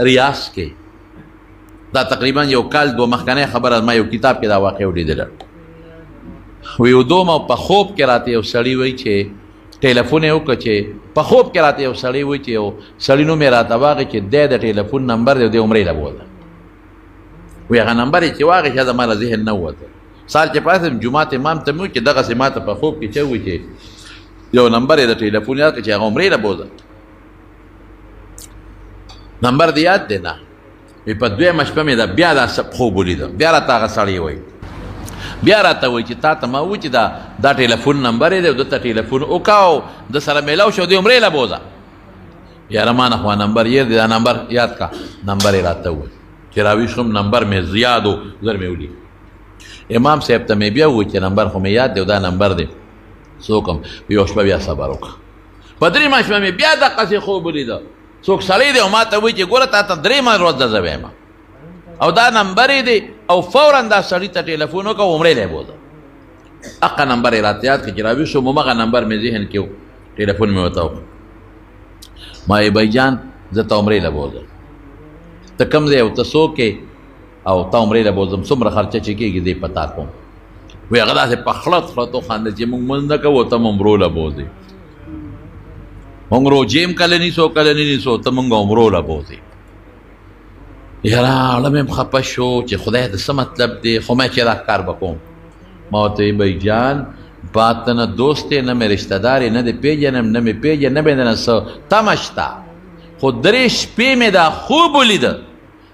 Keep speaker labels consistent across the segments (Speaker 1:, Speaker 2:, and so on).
Speaker 1: ریاض کې دا تقریبا یو کال دو مخکنی خبره ما یو کتاب کې دا واقع ولیدله وی یو دومه په خوب کې راته یو سړی وایي چې ټلیفون یې وکړه چې په خوب کې راته یو سړی وایي چې یو سړي نوم یې راته واغې چې دی د ټلیفون نمبر دی او دی عمرې له بوله وی هغه نمبر یې چې واغې چې زما له ذهن نه ووته سال چې پاسم جومات امام ته مې وایي چې دغسې ما ته په خوب کې چې وایي چې یو نمبر یې د ټلیفون یاد کړه چې هغه عمرې له بوله نمبر دی یاد دی نه وی په دویمه شپه مې بیا دا خوب ولیده بیا راته هغه سړی وایي بیا راته وایي چې تا ته ما وایي چې دا ټلیفون نمبر یې دی او دته ټلیفون وکړه د سره میلاو شو دی عمرې له بوځه یاره ما نه خو نمبر یې دی دا نمبر یاد کا نمبر یې راته ووایي چې راویښ شوم نمبر مې زیاد و زر مې ولیک امام صاحب ته مې بیا ووایي چې نمبر خو مې یاد دی او دا نمبر دی څوک هم یو شپه بیا صبر وکړه په درېیمه شپه مې بیا دقسې خوب ولیده څوک سړی دی او ما ته وایي چې ګوره تا ته درېیمه ورځ ده زه وایم او دا نمبر یې دی او فورا دا سړي ته ټلیفون وکړه عمرې لی بوځه هغه نمبر یې راته یاد کړه چې راویښ شوم همغه نمبر مې ذهن کې و ټلیفون مې ورته وکړه ما یې بھائی جان زه ته عمرې له بوځم ته کوم ځای او ته څوک یې او ته عمرې له بوځم څومره خرچه چې کېږي دی پتا کوم وایي هغه داسې په خړت خړت وخندل چې موږ مونځ نه کوو ته م عمرو له بوځې موږ روجې هم کله نیسو کله نه نیسو ته موږ عمرو له بوځې یاره اړه مې خفه شو چې خدای ته څه مطلب دی خو ما چې دا کار به کوم ما ورته وایي بھائی جان بات ته نه دوست دی نه مې رشته دار یې نه دې پېژنم نه مې پېژنم نه مې نه څه تمه شته خو درې شپې مې دا خوب ولیده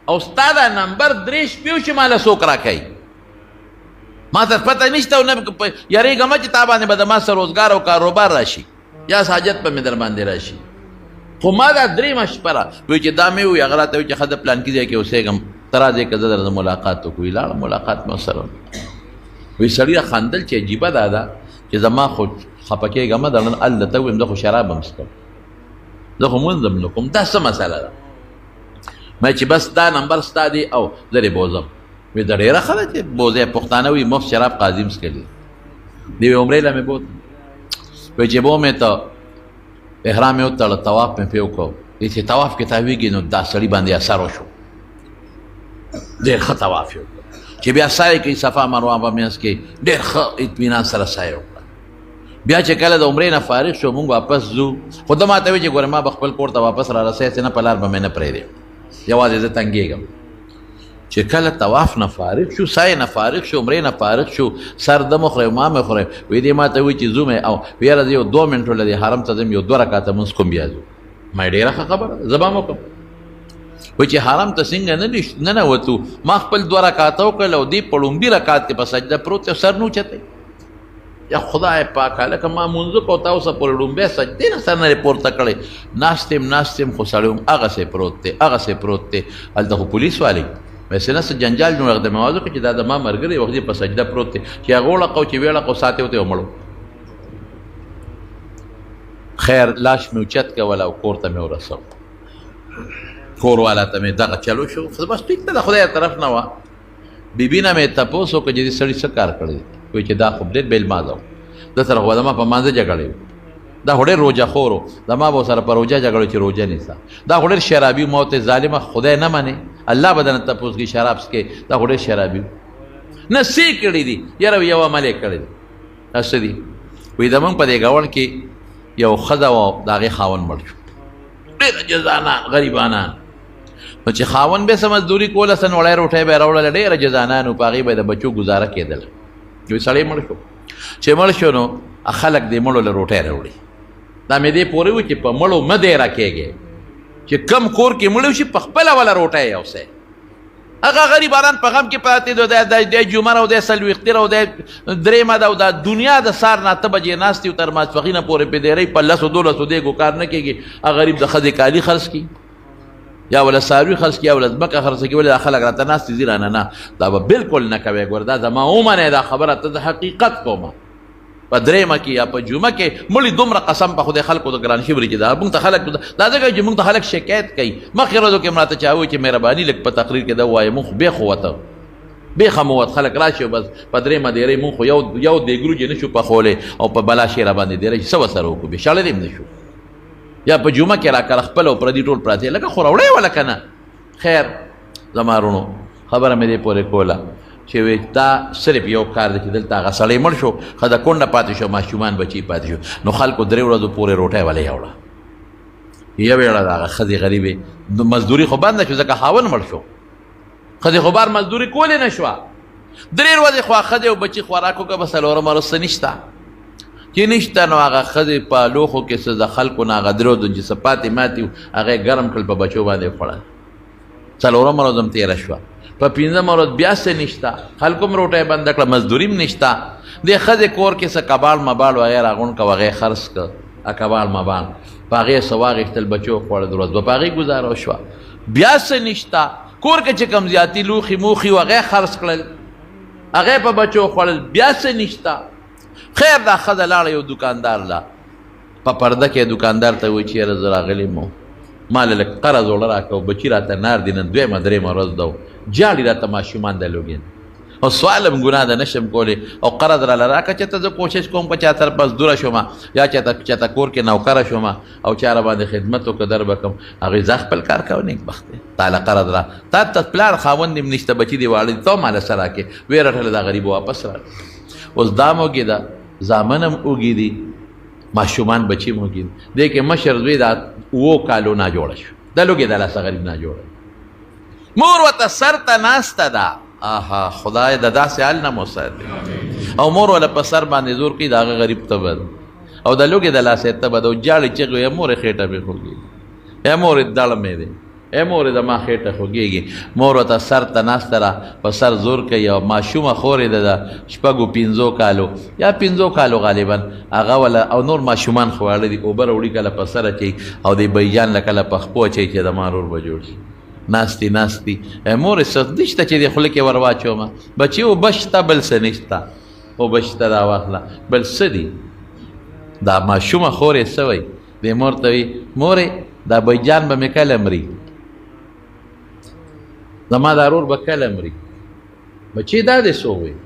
Speaker 1: او ستا دا نمبر درې شپې و چې ما له څوک راکوي ما ته پته نشته او نه یارېږم چې تا باندې به د ما څه روزګار او کاروبار راشي یا حاجت به مې در باندې راشي خو ما دا درېیمه شپه را وایي چې دا مې وایي هغه راته وایي چې ښه د پلانکي ځای کې اوسېږم ته راځې که زه درته ملاقات وکړو وایي لاړم ملاقات مې ورسره وایي سړي خندل چې عجیبه دا ده چې زما خو خفه کېږم د هلته ته ووایم زه خو شراب هم څکم زه خو مونځ هم نه کوم دا څه مسله ده ما چې بس دا نمبر ستا دی او زه دې بوځم وایي دا ډېره ښه ده چې بوځې پښتانه وایي مفت شراب قاضي هم څکلي دی وایي عمرې له مې بوتم وایي چې بو مې ته احرام یې وتړه طواف مې پرې وکړو چې طواف کې تاویږي نو دا سړي باندې اثر وشو ډېر ښه طواف یې وکړو چې بیا سایه کوي صفا مروه په منځ کې ډېر ښه اطمینان سره سایه وکړه بیا چې کله د عمرې نه فارغ شو مونږ واپس ځو خو ده ما ته وایي چې ګوره ما به خپل کور ته واپس را رسېږي نه په لار به مې نه پرېږدې یوازې زه تنګېږم چې کله طواف نه فارغ شو سایه نه فارغ شو عمرې نه فارغ شو سر ده مه خورئ ما مې خورئ وایي دې ما ته وایي چې ځو مې او یاره زه یو 2 منټو له دې حرم ته ځم یو 2 رکعته مونځ کوم بیا ځو ما یې ډېره ښه خبره زه به هم وکړم وایي چې حرم ته څنګه نه ننوتو ما خپل 2 رکعته وکړل او دې په لومبي رکعت کې په سجده پروت دی سر نه اوچتی یا خدای پاک هلکه ما مونځ وکړو تا اوسه پورې لومبی سجدې نه سر نه یې پورته کړی ناست یم خو سړی هم هغسې پروت دی هلته خو پولیس والی ویسې نه څه جنجال جوړ د موازو کې چې دا د ما ملګری وخت په سجده پروت دی چې هغه وړقو چې ویړقو ساتې وته ومړو خیر لاش مې اوچت کول او کور ته مې ورسو کور والا ته مې دغه چلو شو بس ټیک ده د خدای طرف نه وه بیبي نه مې تپوس وکړه چې دې سړي څه کار کړی وایي چې دا خو ډېر بې لمازه و ده سره خو زما په مانځه جګړې و دا خو ډېر روژه خور و زما به ورسره په روژه جګړو چې روژه نیسه دا خو ډېر شرابي موت ظالمه خدای نه منې الله به درنه تپوس کړي شراب څکې دا خو ډېر شرابي نه څه یې کړي دي یاره یو عمل یې کړی دی دا څه دي وایي زمونږ په دې ګاونډ کې یو ښځه وه د هغې خاوند مړ شو ډېره جزانه غریبانان نو چې خاوند به څه مزدوري کوله څه نوړی روټۍ به یې راوړله ډېره جزانان و په هغې به د بچو ګزاره کېدله یو سړی مړ شو چې مړ شو نو خلک دې مړو له روټۍ راوړي دا مې دې پورې وي چې په مړو مه دی راکېږې چې کم کور کې مړ شي په خپله وله روټۍ یوسئ هغه غریبانان په غم کې پاتې دي د جمعه او د څلوېښتي او د درېیمه ده او د دنیا د سار نه 8 بجې ناست یو تر ماسپښینه پورې په دیرۍ په 10-12 دیګو کار نه کېږي هغه غریب د ښځې کالي خرڅ کړي یا ولا څاروي خرڅ کړي یا ولا ځمکه خرڅ کړي ولې دا خلک راته ناست دي رانه نه دا به بالکل نه کوې ګوره دا زما ومنې دا خبره ته د حقیقت کومه په درېیمه کې یا په جمعه کې مړي دومره قسم په خدای خلکو د ګران شي وري چې دا موږ ته خلک دا ځکه چې موږ ته خلک شکایت کوي مخکې ورځو کې مراته چا وایي چې مهرباني لږ په تقریر کې دا ووایه مونږ خو بېخ ووته بېخه مو وت خلک راشي بس په درېیمه دیرۍ مونږ خو یو دیګروجې نه شو پخولی او په بلا شی را باندې دیرۍ څه ورسره وکړو بې شړلی هم نه شو یا په جمعه کې راکړه خپل او پردي ټول پراته لکه خو راوړی وه لکه نه خیر زما رونو خبره مې دې پورې کوله چې وی دا صرف یو کار دی چې دلته هغه سړی مړ شو ښځه کونډه پاتې شو ماشومان بچي پاتې شو نو خلکو 3 ورځو پورې روټۍ ولې یوړه یوې وړه د هغه ښځې غریبې مزدوري خو بنده شو ځکه خاوند مړ شو ښځې خو بار مزدوري کولی نه شوه 3 ورځې خو ښځې او بچي خوراک وکړه به 4مه ورځ څه نشته چې نشته نو هغه ښځې په لوښو کې څه د خلکو نه هغه 3 ورځو چې څه پاتې ماتې هغه یې ګرم کړل په بچو باندې وخوړل 4مه ورځ هم تېره شوه په 5مه ورځ بیا څه نشته خلکو هم روټۍ بنده کړه مزدوري هم نشته دې ښځې کور کې څه کباړ مباړ وغیره راغونډ کړه هغه یې خرڅ کړه کباړ مباړ په هغې یې څه واغېښتل بچو خوړل ورځ به په هغې ګزاره وشوه بیا څه نشته کور کې چې کوم زیاتي لوښي موښي و هغه یې خرڅ کړل هغه په بچو خوړل بیا څه نشته خیر دا ښځه لاړه یو دوکاندار له په پرده کې دوکاندار ته وایي چې یاره زه راغلی مو ما له لږ قرض وړه راکړه او بچي راته نار دي نن 2مه 3مه ورځ ده جاړي راته ماشومان د لوګین او سوال هم ګناه ده نشم کولی او قرض راله راکړه چې ته زه کوشش کوم په چا سره مزدوره شوم یا چاته کور کې نوکره شوم او چا را باندې خدمت وکړه در به کوم هغې زه خپل کار کوه نیکبخت دی تاله قرض را تا ته پلار خاوند هم نشته بچي دې واړه دي ته ماله څه راکړې ویې رټله دا غریب واپس راکړه اوس دا هم وږې ده زامن هم وږي دي ماشومان بچي هم وږي دي دې کې مشر زوی دا 7 کالو نه جوړه شو دا لوګې د لاسه غریب نه جوړه مور ورته سر ته ناسته ده آها خدای د داسې حال نه مو ساتي او مور ولا په سر باندې زور کوي د هغه غریب تبه او د لوګې د لاسه تبه ده او جاړې چغې وایي مورې خېټه مې خوږېږي مورې دړ مې دی مورې د ما خېټه خوږېږي مور ورته سر ته ناسته ده په سر زور کوي او ماشومه خورې ده د 5 کالو یا 5 کالو غالبا هغه ولا او نور ماشومان خو واړه دي اوبه راوړي کله په سر اچوي او د بیجان له کله په خپو اچوي چې د ما رور به جوړ شي ناستی مورې څه نشته چې د خولې کې ور واچومه بچي اوبه شته بل څه نشته اوبه شته را واخله بل څه دي دا ماشومه خورې څه وایي دې مور ته وایي مورې دا بیجان به مې کله مري زما دا رور به کله مري بچي دا دې څه وایي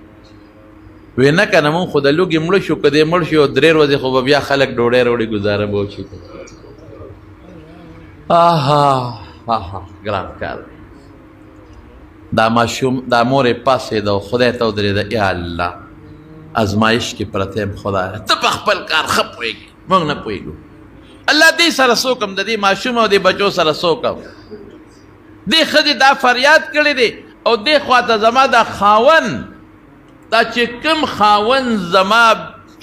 Speaker 1: وی نه که نه مونږ خو د لوږې مړه شو که دې مړ شو 3 ورځې خو به بیا خلک ډوډۍ راوړي ګزاره به وشي ګران کار دا ماشوم دا مور یې پاڅېده او خدای ته ودرېده یا الله ازمایش کې پرته یم خدایه ته په خپل کار ښه پوهېږې موږ نه پوهېږو الله دې سره څه وکړم د دې ماشوم او دې بچو سره څه وکړم دې ښځې دا فریاد کړی دی او دې خواته زما دا خاوند دا چې کوم خاوند زما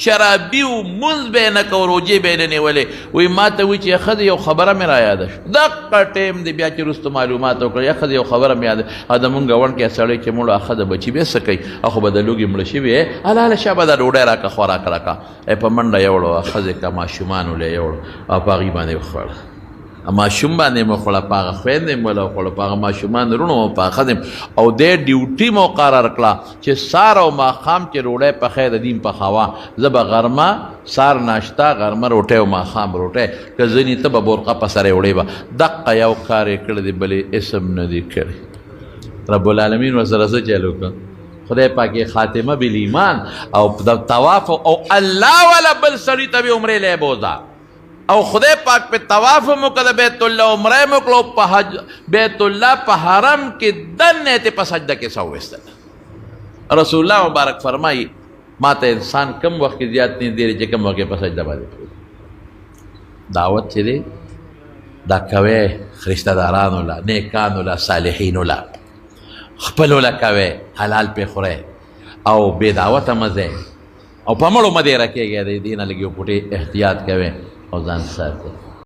Speaker 1: شرابي و مونځ به یې نه کو روجې به یې نه نیولې وایي ما ته وایي چې ښځې یو خبره مې را یاده شو دقه ټیم دی بیا چې وروسته معلومات وکړه یا ښځې یو خبره مې یاده او د مونږ ګاونډ کې سړی چې مړو ښځه بچي بیا څه کوي خو به د لوږې مړه شوي هله هله شابه دا ډوډۍ راکړه خوراک راکړه په منډه یوړو ښځې که ماشومان ولې یوړو او په هغې باندې وخوړه ماشوم باندې مو خوړه په هغه خویندې مو له وخوړه په هغه ماشومان رونو مو په ښځې او دې ډیوټي مقرر کړه چې سار او ماښام چې ډوډۍ پخی د دین پخوه زه به غرمه سار ناشته غرمه روټۍ او ماښام روټۍ که ځینې ته به برقه په سره وړې به دقه یو کار یې کړی دی بلې اسم نه دی کړی رب العالمین ورسره څه چل وکړه خدای پاک یې خاتمه بالایمان او د طواف او الله والا بل سړي ته به عمرې لی بوځه او خدای پاک په طواف مکړه بیت الله عمره مکړو په حج بیت الله په حرم کې دنه ته په سجده کې سو وستل رسول الله مبارک فرمایي ما ته انسان کم وخت کې زیات نه دی چې کم وخت په سجده باندې دعوت چې دی دا کوي رشتہ دارانو لا نیکانو لا صالحینو لا خپلو لا کوي حلال په خوره او بے دعوت مزه او په مړو مده راکېږي د دینه لګي پټي احتیاط کوي او ځان ساتي